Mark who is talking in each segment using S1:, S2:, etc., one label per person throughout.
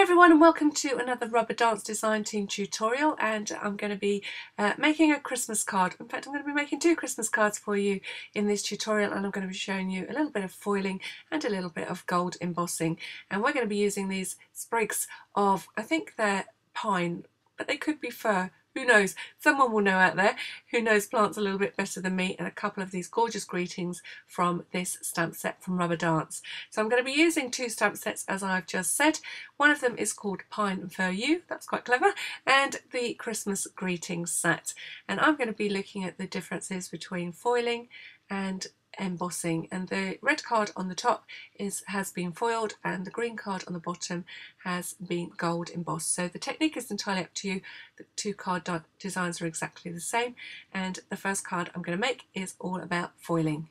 S1: Hi everyone and welcome to another rubber dance design team tutorial, and I'm going to be making a Christmas card. In fact, I'm going to be making two Christmas cards for you in this tutorial, and I'm going to be showing you a little bit of foiling and a little bit of gold embossing. And we're going to be using these sprigs of, I think they're pine, but they could be fir. Who knows? Someone will know out there who knows plants a little bit better than me, and a couple of these gorgeous greetings from this stamp set from Rubber Dance. So I'm going to be using two stamp sets as I've just said. One of them is called Pine and Fir U, that's quite clever, and the Christmas greetings set. And I'm going to be looking at the differences between foiling and embossing, and the red card on the top has been foiled and the green card on the bottom has been gold embossed. So the technique is entirely up to you. The two card designs are exactly the same, and the first card I'm going to make is all about foiling.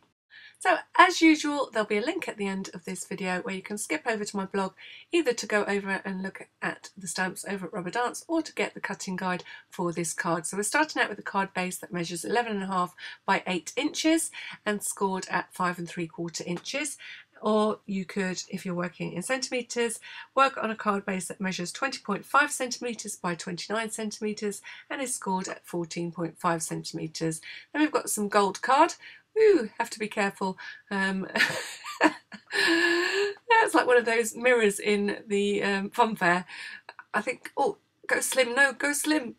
S1: So as usual, there'll be a link at the end of this video where you can skip over to my blog, either to go over and look at the stamps over at Rubber Dance or to get the cutting guide for this card. So we're starting out with a card base that measures 11.5 by 8 inches and scored at 5 3/4 inches. Or you could, if you're working in centimetres, work on a card base that measures 20.5 centimetres by 29 centimetres and is scored at 14.5 centimetres. Then we've got some gold card. Ooh, have to be careful. That's like one of those mirrors in the fun fair. I think, oh, go slim, no, go slim.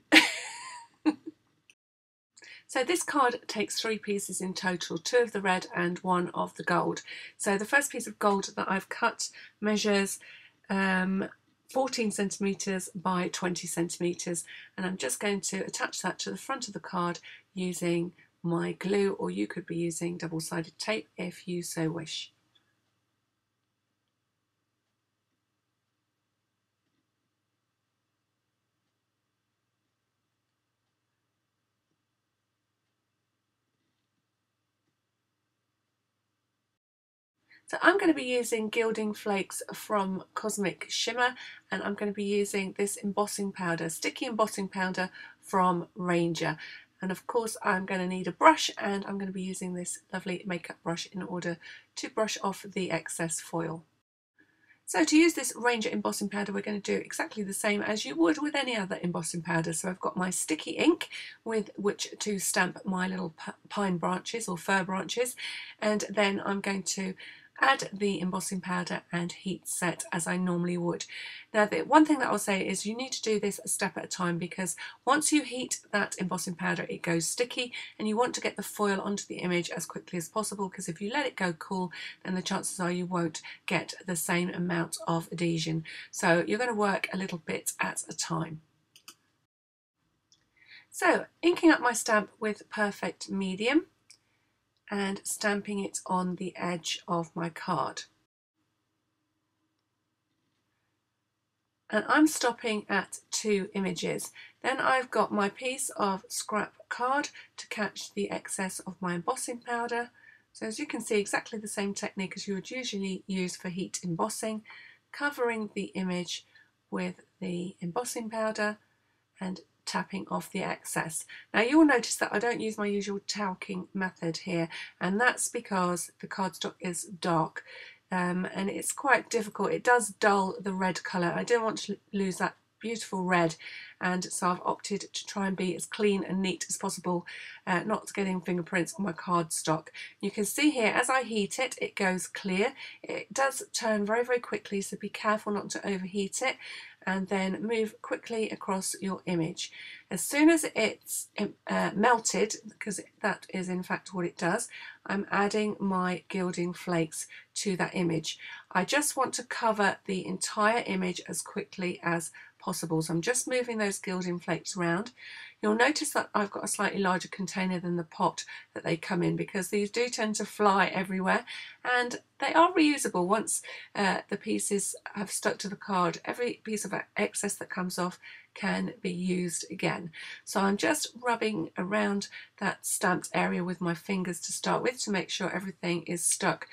S1: So this card takes 3 pieces in total, 2 of the red and 1 of the gold. So the first piece of gold that I've cut measures 14 centimetres by 20 centimetres, and I'm just going to attach that to the front of the card using my glue, or you could be using double-sided tape if you so wish. So I'm going to be using gilding flakes from Cosmic Shimmer, and I'm going to be using this embossing powder, sticky embossing powder from Ranger. And of course I'm going to need a brush, and I'm going to be using this lovely makeup brush in order to brush off the excess foil. So to use this Ranger embossing powder, we're going to do exactly the same as you would with any other embossing powder. So I've got my sticky ink with which to stamp my little pine branches or fir branches, and then I'm going to add the embossing powder and heat set as I normally would. Now, the one thing that I'll say is you need to do this a step at a time, because once you heat that embossing powder it goes sticky, and you want to get the foil onto the image as quickly as possible, because if you let it go cool then the chances are you won't get the same amount of adhesion. So you're going to work a little bit at a time. So inking up my stamp with Perfect Medium and stamping it on the edge of my card. And I'm stopping at 2 images. Then I've got my piece of scrap card to catch the excess of my embossing powder. So as you can see, exactly the same technique as you would usually use for heat embossing, covering the image with the embossing powder and tapping off the excess. Now you'll notice that I don't use my usual talking method here, and that's because the cardstock is dark and it's quite difficult. It does dull the red colour. I don't want to lose that beautiful red, and so I've opted to try and be as clean and neat as possible, not getting fingerprints on my cardstock. You can see here as I heat it, it goes clear. It does turn very, very quickly, so be careful not to overheat it, and then move quickly across your image. As soon as it's melted, because that is in fact what it does, I'm adding my gilding flakes to that image. I just want to cover the entire image as quickly as possible, so I'm just moving those gilding flakes around. You'll notice that I've got a slightly larger container than the pot that they come in, because these do tend to fly everywhere, and they are reusable. Once the pieces have stuck to the card, every piece of excess that comes off can be used again. So I'm just rubbing around that stamped area with my fingers to start with to make sure everything is stuck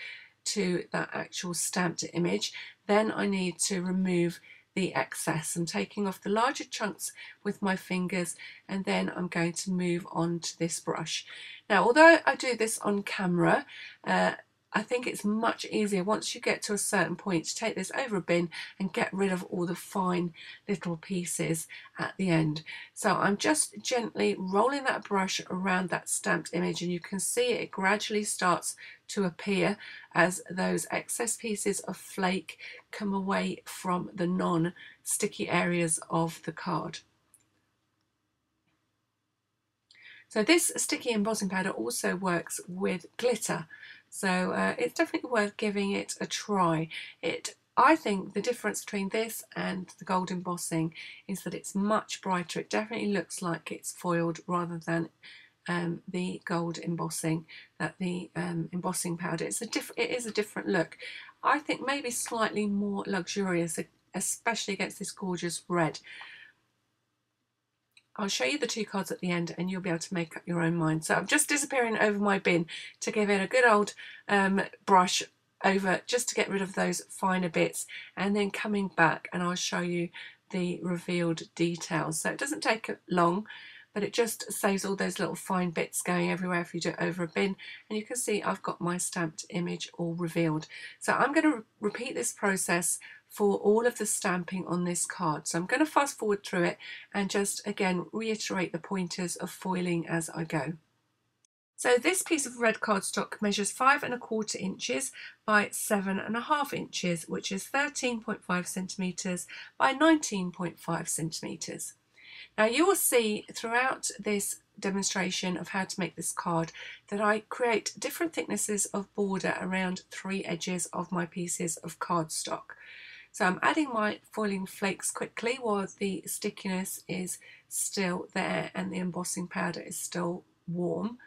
S1: to that actual stamped image. Then I need to remove the excess. I'm taking off the larger chunks with my fingers, and then I'm going to move on to this brush. Now, although I do this on camera, I think it's much easier once you get to a certain point to take this over a bin and get rid of all the fine little pieces at the end. So I'm just gently rolling that brush around that stamped image, and you can see it gradually starts to appear as those excess pieces of flake come away from the non-sticky areas of the card. So this sticky embossing powder also works with glitter, so it's definitely worth giving it a try. I think the difference between this and the gold embossing is that it's much brighter. It definitely looks like it's foiled rather than the gold embossing, that the embossing powder. It is a different look. I think maybe slightly more luxurious, especially against this gorgeous red. I'll show you the two cards at the end and you'll be able to make up your own mind. So I'm just disappearing over my bin to give it a good old brush over, just to get rid of those finer bits, and then coming back and I'll show you the revealed details. So it doesn't take long, but it just saves all those little fine bits going everywhere if you do it over a bin. And you can see I've got my stamped image all revealed. So I'm going to repeat this process for all of the stamping on this card. So I'm going to fast forward through it and just again reiterate the pointers of foiling as I go. So this piece of red cardstock measures 5¼ inches by 7½ inches, which is 13.5 centimetres by 19.5 centimetres. Now you will see throughout this demonstration of how to make this card that I create different thicknesses of border around 3 edges of my pieces of cardstock. So I'm adding my foiling flakes quickly while the stickiness is still there and the embossing powder is still warm,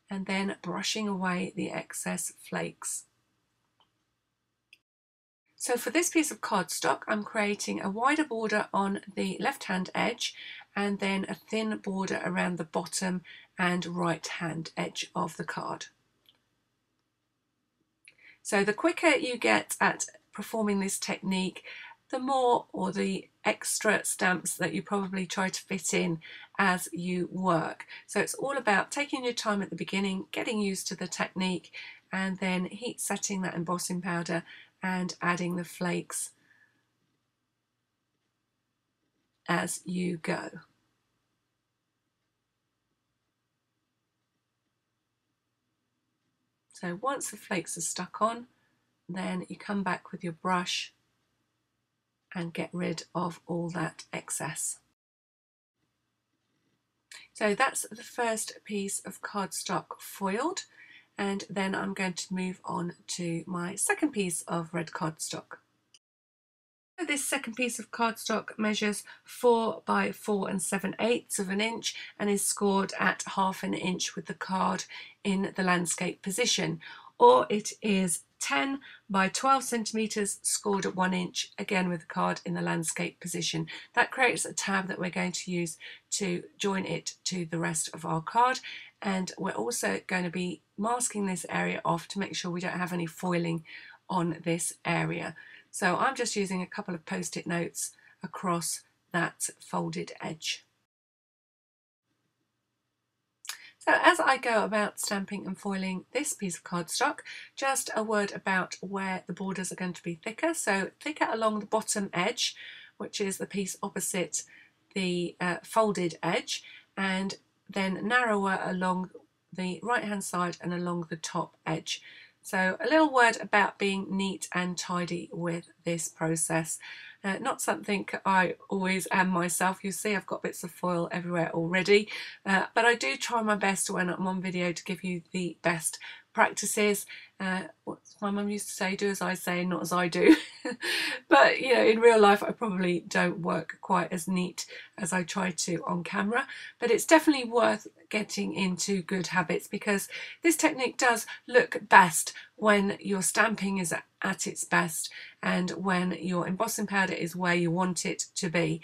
S1: and then brushing away the excess flakes. So for this piece of cardstock, I'm creating a wider border on the left-hand edge and then a thin border around the bottom and right-hand edge of the card. So the quicker you get at performing this technique, the more or the extra stamps that you probably try to fit in as you work. So it's all about taking your time at the beginning, getting used to the technique, and then heat setting that embossing powder and adding the flakes as you go. So once the flakes are stuck on, then you come back with your brush and get rid of all that excess. So that's the first piece of cardstock foiled, and then I'm going to move on to my second piece of red cardstock. This second piece of cardstock measures 4 by 4 7/8 inch and is scored at ½ inch with the card in the landscape position, or it is 10 by 12 centimeters scored at 1 inch, again with the card in the landscape position. That creates a tab that we're going to use to join it to the rest of our card, and we're also going to be masking this area off to make sure we don't have any foiling on this area. So I'm just using a couple of post-it notes across that folded edge. So as I go about stamping and foiling this piece of cardstock, just a word about where the borders are going to be thicker. So thicker along the bottom edge, which is the piece opposite the folded edge, and then narrower along the right hand side and along the top edge. So a little word about being neat and tidy with this process. Not something I always am myself. You see I've got bits of foil everywhere already, but I do try my best when I'm on video to give you the best practices. What my mum used to say, do as I say, not as I do. But you know, in real life I probably don't work quite as neat as I try to on camera, but it's definitely worth getting into good habits, because this technique does look best when your stamping is at its best and when your embossing powder is where you want it to be.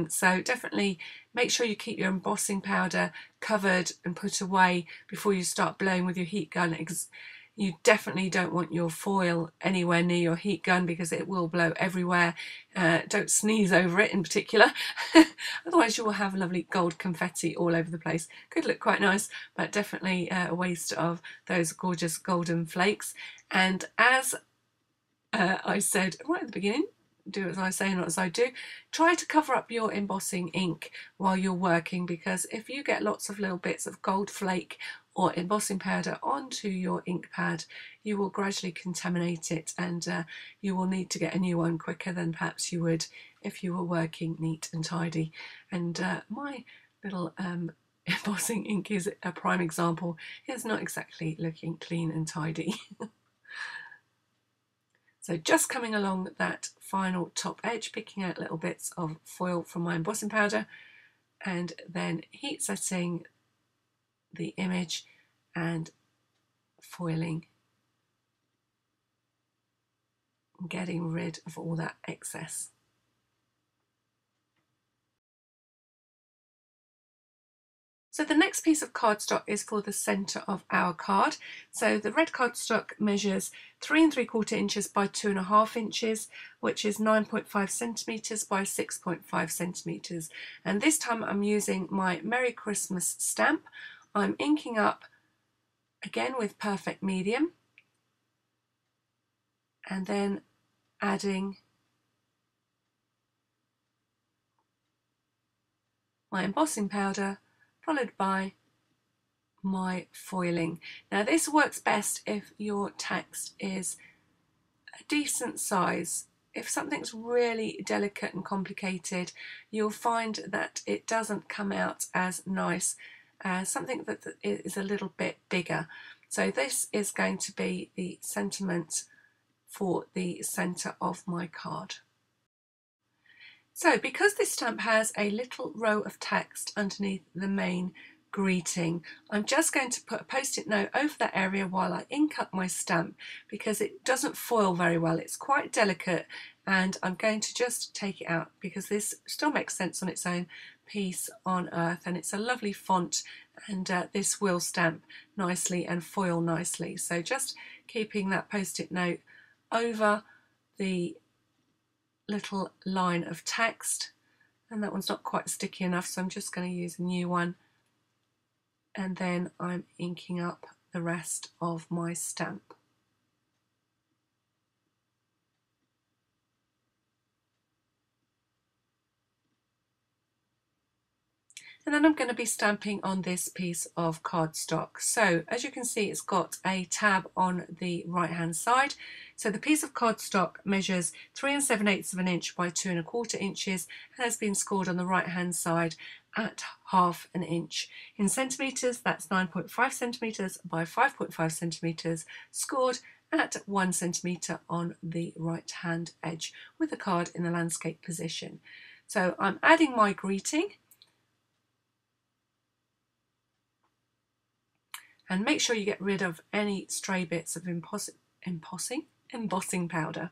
S1: So definitely make sure you keep your embossing powder covered and put away before you start blowing with your heat gun You definitely don't want your foil anywhere near your heat gun because it will blow everywhere. Don't sneeze over it in particular, otherwise you will have lovely gold confetti all over the place. Could look quite nice, but definitely a waste of those gorgeous golden flakes. And as I said right at the beginning, do as I say, not as I do. Try to cover up your embossing ink while you're working, because if you get lots of little bits of gold flake or embossing powder onto your ink pad, you will gradually contaminate it, and you will need to get a new one quicker than perhaps you would if you were working neat and tidy. And my little embossing ink is a prime example. It's not exactly looking clean and tidy. So just coming along that final top edge, picking out little bits of foil from my embossing powder, and then heat setting the image and foiling, and getting rid of all that excess. So the next piece of cardstock is for the centre of our card. So the red cardstock measures 3 3/4 inches by 2.5 inches, which is 9.5 centimetres by 6.5 centimetres. And this time I'm using my Merry Christmas stamp. I'm inking up again with perfect medium, and then adding my embossing powder, followed by my foiling. Now this works best if your text is a decent size. If something's really delicate and complicated, you'll find that it doesn't come out as nice as something that is a little bit bigger. So this is going to be the sentiment for the centre of my card. So because this stamp has a little row of text underneath the main greeting, I'm just going to put a post-it note over that area while I ink up my stamp, because it doesn't foil very well. It's quite delicate, and I'm going to just take it out because this still makes sense on its own. Peace on Earth, and it's a lovely font, and this will stamp nicely and foil nicely. So just keeping that post-it note over the little line of text, and that one's not quite sticky enough, so I'm just going to use a new one, and then I'm inking up the rest of my stamp. And then I'm going to be stamping on this piece of cardstock. So as you can see, it's got a tab on the right hand side. So the piece of cardstock measures 3 7/8 of an inch by 2 1/4 inches and has been scored on the right hand side at 1/2 an inch. In centimetres, that's 9.5 centimetres by 5.5 centimetres, scored at 1 centimetre on the right hand edge with the card in the landscape position. So I'm adding my greeting, and make sure you get rid of any stray bits of embossing powder.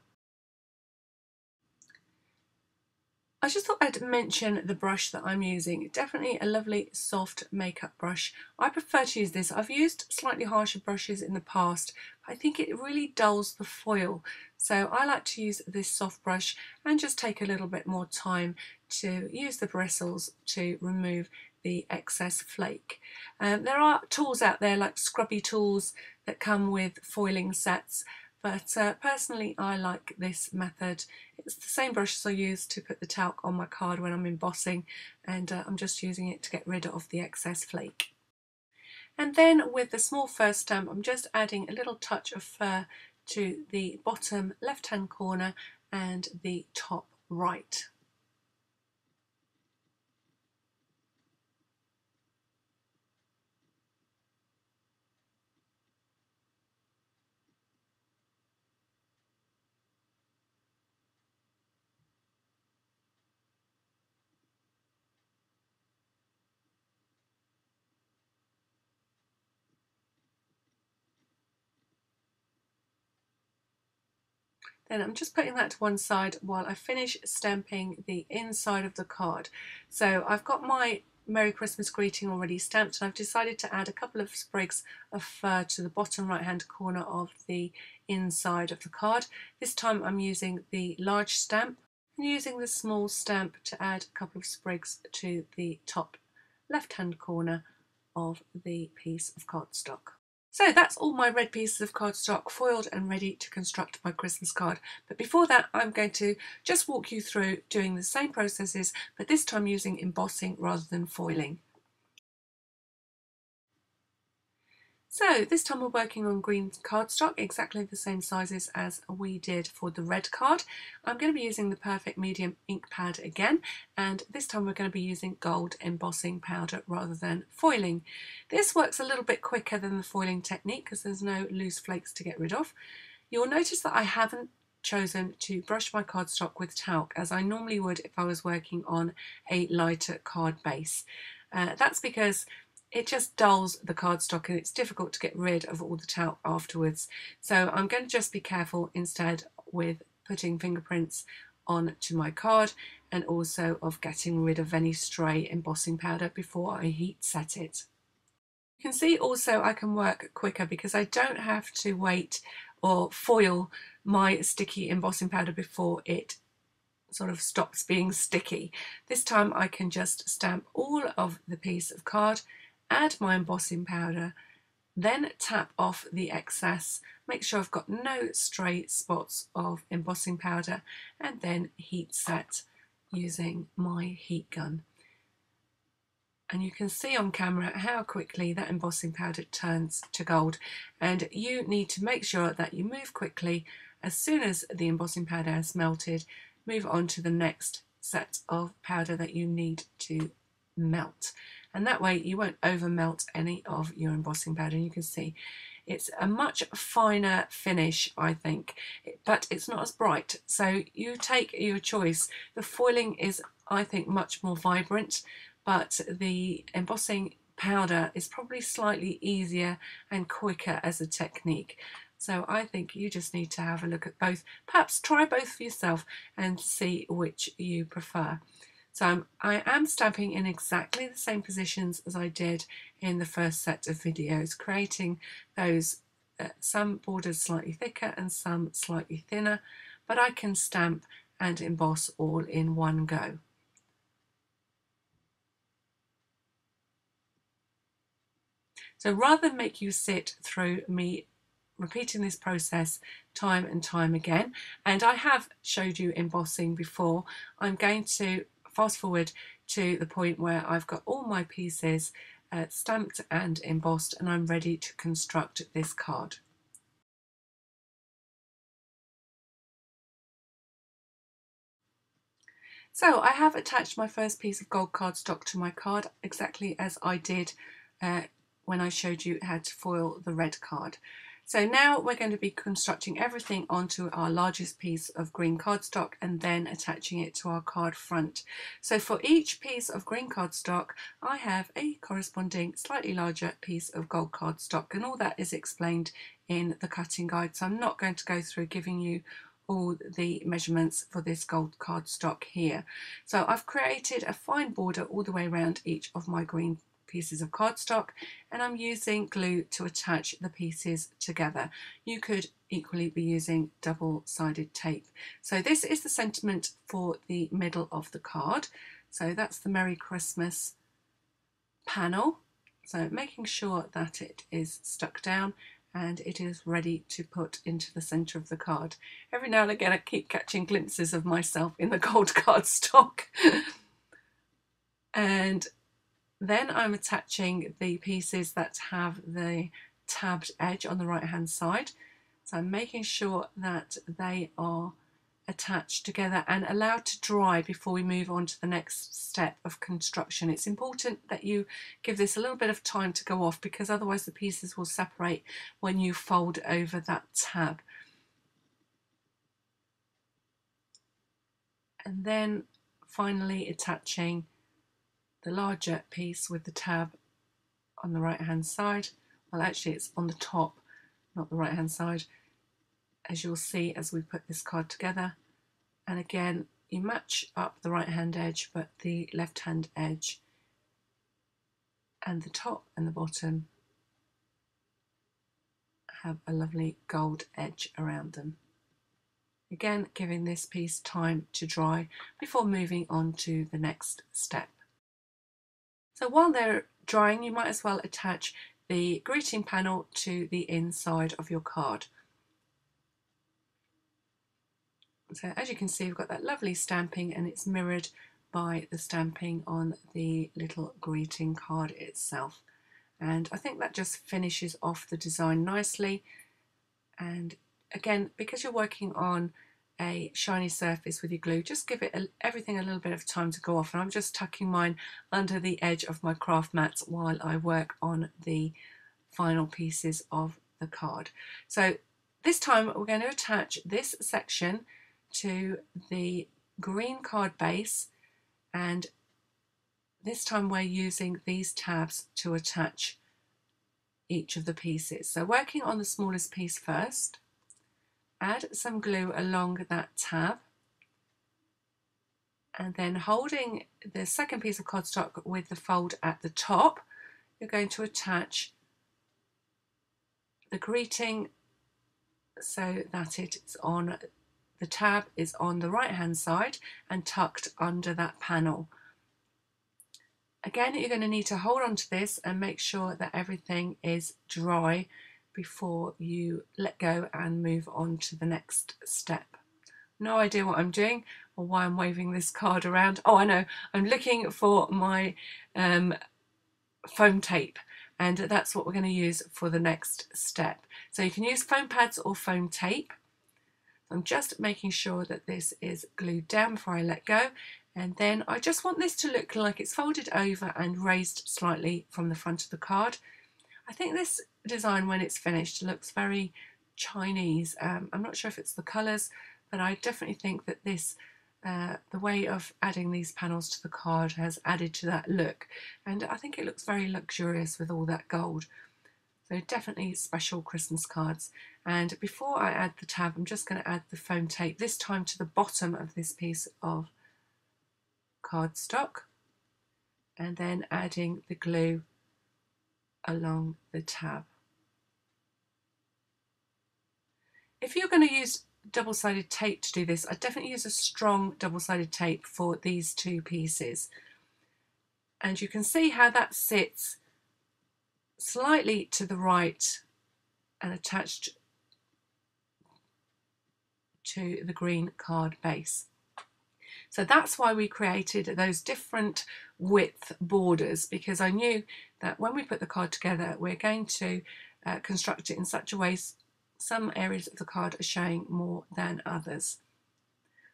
S1: I just thought I'd mention the brush that I'm using. Definitely a lovely soft makeup brush. I prefer to use this. I've used slightly harsher brushes in the past, but I think it really dulls the foil. So I like to use this soft brush and just take a little bit more time to use the bristles to remove the excess flake. There are tools out there like scrubby tools that come with foiling sets, but personally I like this method. It's the same brush as I use to put the talc on my card when I'm embossing, and I'm just using it to get rid of the excess flake. And then with the small fur stamp, I'm just adding a little touch of fur to the bottom left hand corner and the top right. Then I'm just putting that to one side while I finish stamping the inside of the card. So I've got my Merry Christmas greeting already stamped, and I've decided to add a couple of sprigs of fir to the bottom right hand corner of the inside of the card. This time I'm using the large stamp and using the small stamp to add a couple of sprigs to the top left hand corner of the piece of cardstock. So that's all my red pieces of cardstock foiled and ready to construct my Christmas card. But before that, I'm going to just walk you through doing the same processes, but this time using embossing rather than foiling. So this time we're working on green cardstock, exactly the same sizes as we did for the red card. I'm going to be using the Perfect Medium ink pad again, and this time we're going to be using gold embossing powder rather than foiling. This works a little bit quicker than the foiling technique because there's no loose flakes to get rid of. You'll notice that I haven't chosen to brush my cardstock with talc as I normally would if I was working on a lighter card base. That's because it just dulls the cardstock and it's difficult to get rid of all the talc afterwards. So I'm going to just be careful instead with putting fingerprints onto my card and also of getting rid of any stray embossing powder before I heat set it. You can see also I can work quicker because I don't have to wait or foil my sticky embossing powder before it sort of stops being sticky. This time I can just stamp all of the piece of card, add my embossing powder, then tap off the excess, make sure I've got no stray spots of embossing powder, and then heat set using my heat gun. And you can see on camera how quickly that embossing powder turns to gold, and you need to make sure that you move quickly. As soon as the embossing powder has melted, move on to the next set of powder that you need to melt, and that way you won't over melt any of your embossing powder. And you can see it's a much finer finish, I think, but it's not as bright, so you take your choice. The foiling is, I think, much more vibrant, but the embossing powder is probably slightly easier and quicker as a technique. So I think you just need to have a look at both, perhaps try both for yourself and see which you prefer. So I am stamping in exactly the same positions as I did in the first set of videos, creating those some borders slightly thicker and some slightly thinner, but I can stamp and emboss all in one go. So rather than make you sit through me repeating this process time and time again, and I have showed you embossing before, I'm going to fast forward to the point where I've got all my pieces stamped and embossed and I'm ready to construct this card. So I have attached my first piece of gold cardstock to my card exactly as I did when I showed you how to foil the red card. So now we're going to be constructing everything onto our largest piece of green cardstock and then attaching it to our card front. So for each piece of green cardstock, I have a corresponding slightly larger piece of gold cardstock, and all that is explained in the cutting guide. So I'm not going to go through giving you all the measurements for this gold cardstock here. So I've created a fine border all the way around each of my green pieces of cardstock, and I'm using glue to attach the pieces together. You could equally be using double-sided tape. So this is the sentiment for the middle of the card. So that's the Merry Christmas panel. So making sure that it is stuck down and it is ready to put into the centre of the card. Every now and again I keep catching glimpses of myself in the gold cardstock. And then I'm attaching the pieces that have the tabbed edge on the right hand side. So I'm making sure that they are attached together and allowed to dry before we move on to the next step of construction. It's important that you give this a little bit of time to go off, because otherwise the pieces will separate when you fold over that tab. And then finally attaching the larger piece with the tab on the right hand side. Well, actually it's on the top, not the right hand side, as you'll see as we put this card together. And again, you match up the right hand edge, but the left hand edge and the top and the bottom have a lovely gold edge around them. Again, giving this piece time to dry before moving on to the next step. So while they're drying, you might as well attach the greeting panel to the inside of your card. So as you can see, we've got that lovely stamping, and it's mirrored by the stamping on the little greeting card itself. And I think that just finishes off the design nicely. And again, because you're working on a shiny surface with your glue, just give it everything a little bit of time to go off. And I'm just tucking mine under the edge of my craft mats while I work on the final pieces of the card. So this time we're going to attach this section to the green card base, and this time we're using these tabs to attach each of the pieces. So working on the smallest piece first, add some glue along that tab, and then holding the second piece of cardstock with the fold at the top, you're going to attach the greeting so that it's on, the tab is on the right hand side and tucked under that panel. Again, you're going to need to hold on to this and make sure that everything is dry before you let go and move on to the next step. No idea what I'm doing or why I'm waving this card around. Oh, I know, I'm looking for my foam tape, and that's what we're going to use for the next step. So you can use foam pads or foam tape. I'm just making sure that this is glued down before I let go, and then I just want this to look like it's folded over and raised slightly from the front of the card. I think this design, when it's finished, looks very Chinese. I'm not sure if it's the colours, but I definitely think that this the way of adding these panels to the card has added to that look, and I think it looks very luxurious with all that gold. So definitely special Christmas cards. And before I add the tab, I'm just going to add the foam tape, this time to the bottom of this piece of cardstock, and then adding the glue along the tab. If you're going to use double-sided tape to do this, I'd definitely use a strong double-sided tape for these two pieces. And you can see how that sits slightly to the right and attached to the green card base. So that's why we created those different width borders, because I knew that when we put the card together, we're going to construct it in such a way some areas of the card are showing more than others.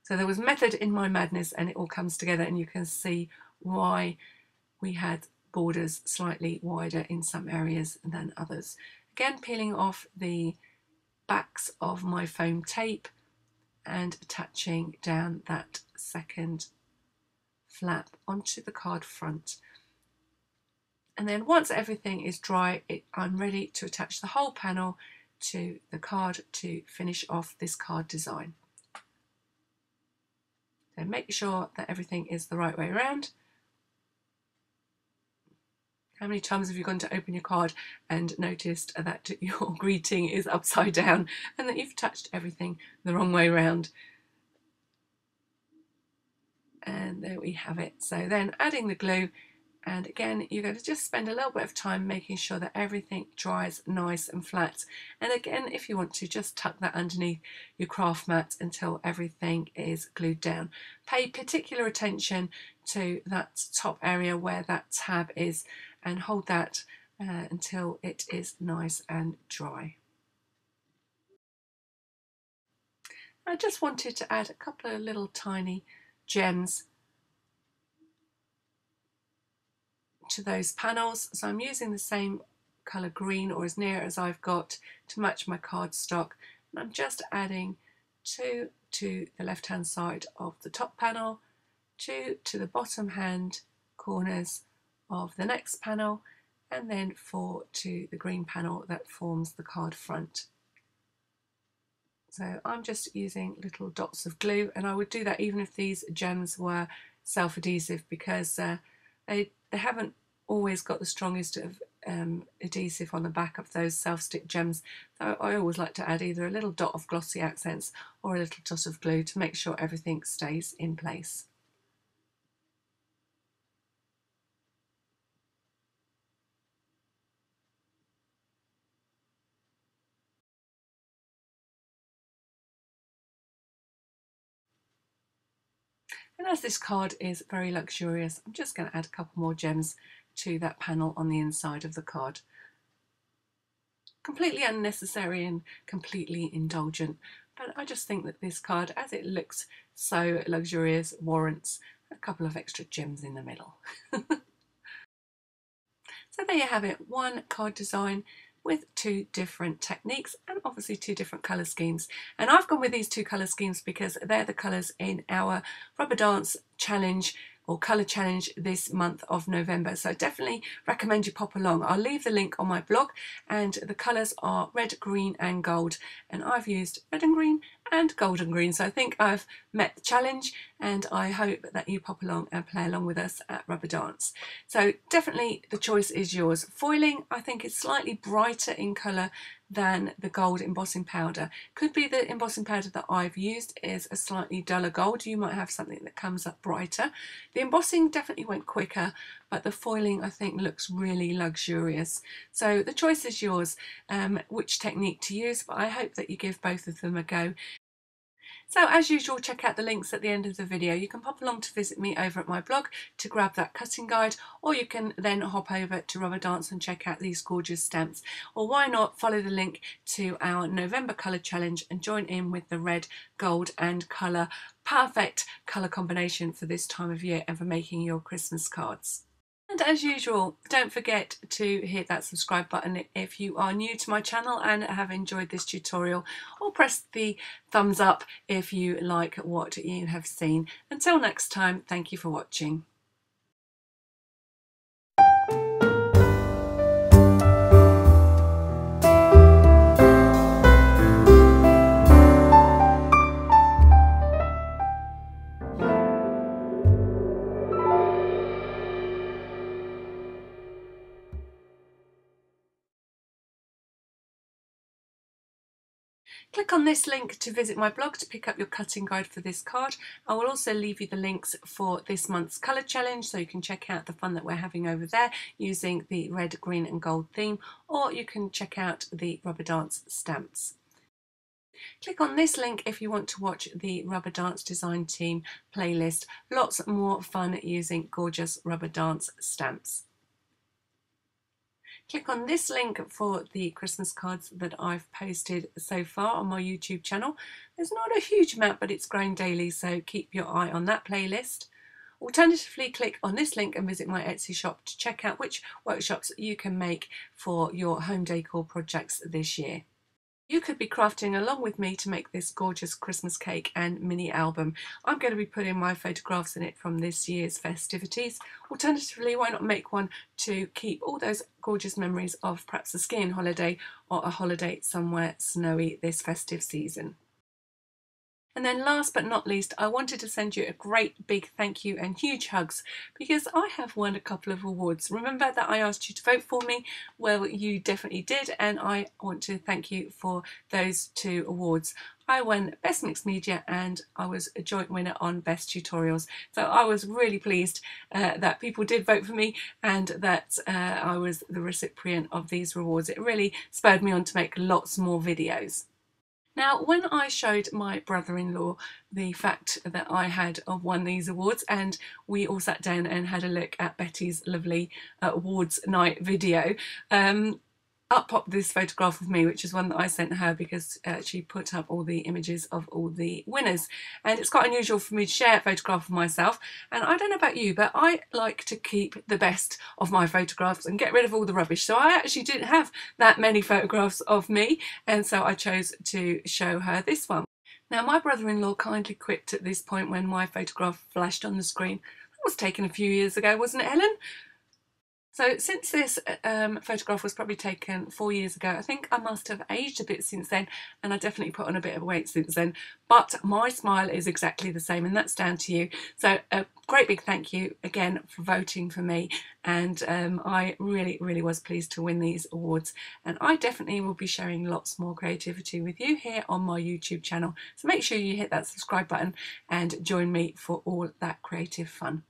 S1: So there was method in my madness, and it all comes together, and you can see why we had borders slightly wider in some areas than others. Again, peeling off the backs of my foam tape and attaching down that second flap onto the card front. And then once everything is dry, I'm ready to attach the whole panel to the card to finish off this card design. So make sure that everything is the right way around. How many times have you gone to open your card and noticed that your greeting is upside down and that you've touched everything the wrong way around? And there we have it. So then adding the glue, and again you're going to just spend a little bit of time making sure that everything dries nice and flat. And again, if you want to, just tuck that underneath your craft mat until everything is glued down. Pay particular attention to that top area where that tab is, and hold that until it is nice and dry. I just wanted to add a couple of little tiny gems to those panels, so I'm using the same colour green, or as near as I've got, to match my cardstock, and I'm just adding 2 to the left hand side of the top panel, 2 to the bottom hand corners of the next panel, and then 4 to the green panel that forms the card front. So I'm just using little dots of glue, and I would do that even if these gems were self-adhesive, because they haven't always got the strongest of adhesive on the back of those self-stick gems, so I always like to add either a little dot of glossy accents or a little dot of glue to make sure everything stays in place. And as this card is very luxurious, I'm just going to add a couple more gems to that panel on the inside of the card. Completely unnecessary and completely indulgent, but I just think that this card, as it looks so luxurious, warrants a couple of extra gems in the middle. So there you have it, one card design with two different techniques and obviously two different colour schemes. And I've gone with these two colour schemes because they're the colours in our Rubber Dance Challenge or colour challenge this month of November, so definitely recommend you pop along. I'll leave the link on my blog, and the colours are red, green and gold, and I've used red and green and gold and green, so I think I've met the challenge, and I hope that you pop along and play along with us at Rubber Dance. So definitely the choice is yours. Foiling, I think, is slightly brighter in colour than the gold embossing powder. Could be the embossing powder that I've used is a slightly duller gold. You might have something that comes up brighter. The embossing definitely went quicker, but the foiling I think looks really luxurious. So the choice is yours, which technique to use, but I hope that you give both of them a go. So as usual, check out the links at the end of the video. You can pop along to visit me over at my blog to grab that cutting guide, or you can then hop over to Rubber Dance and check out these gorgeous stamps. Or why not follow the link to our November colour challenge and join in with the red, gold and colour. Perfect colour combination for this time of year and for making your Christmas cards. And as usual, don't forget to hit that subscribe button if you are new to my channel and have enjoyed this tutorial, or press the thumbs up if you like what you have seen. Until next time, thank you for watching. Click on this link to visit my blog to pick up your cutting guide for this card. I will also leave you the links for this month's colour challenge, so you can check out the fun that we're having over there using the red, green and gold theme, or you can check out the Rubber Dance stamps. Click on this link if you want to watch the Rubber Dance Design Team playlist. Lots more fun using gorgeous Rubber Dance stamps. Click on this link for the Christmas cards that I've posted so far on my YouTube channel. There's not a huge amount, but it's growing daily, so keep your eye on that playlist. Alternatively, click on this link and visit my Etsy shop to check out which workshops you can make for your home decor projects this year. You could be crafting along with me to make this gorgeous Christmas cake and mini album. I'm going to be putting my photographs in it from this year's festivities. Alternatively, why not make one to keep all those gorgeous memories of perhaps a skiing holiday or a holiday somewhere snowy this festive season. And then last but not least, I wanted to send you a great big thank you and huge hugs because I have won a couple of awards. Remember that I asked you to vote for me? Well, you definitely did, and I want to thank you for those two awards. I won Best Mixed Media and I was a joint winner on Best Tutorials. So I was really pleased that people did vote for me and that I was the recipient of these rewards. It really spurred me on to make lots more videos. Now, when I showed my brother-in-law the fact that I had won these awards, and we all sat down and had a look at Betty's lovely awards night video, up popped this photograph of me, which is one that I sent her because she put up all the images of all the winners. And it's quite unusual for me to share a photograph of myself. And I don't know about you, but I like to keep the best of my photographs and get rid of all the rubbish. So I actually didn't have that many photographs of me. And so I chose to show her this one. Now, my brother-in-law kindly quipped at this point when my photograph flashed on the screen. That was taken a few years ago, wasn't it, Helen? So since this photograph was probably taken 4 years ago, I think I must have aged a bit since then, and I definitely put on a bit of weight since then, but my smile is exactly the same, and that's down to you. So a great big thank you again for voting for me, and I really was pleased to win these awards, and I definitely will be sharing lots more creativity with you here on my YouTube channel. So make sure you hit that subscribe button and join me for all that creative fun.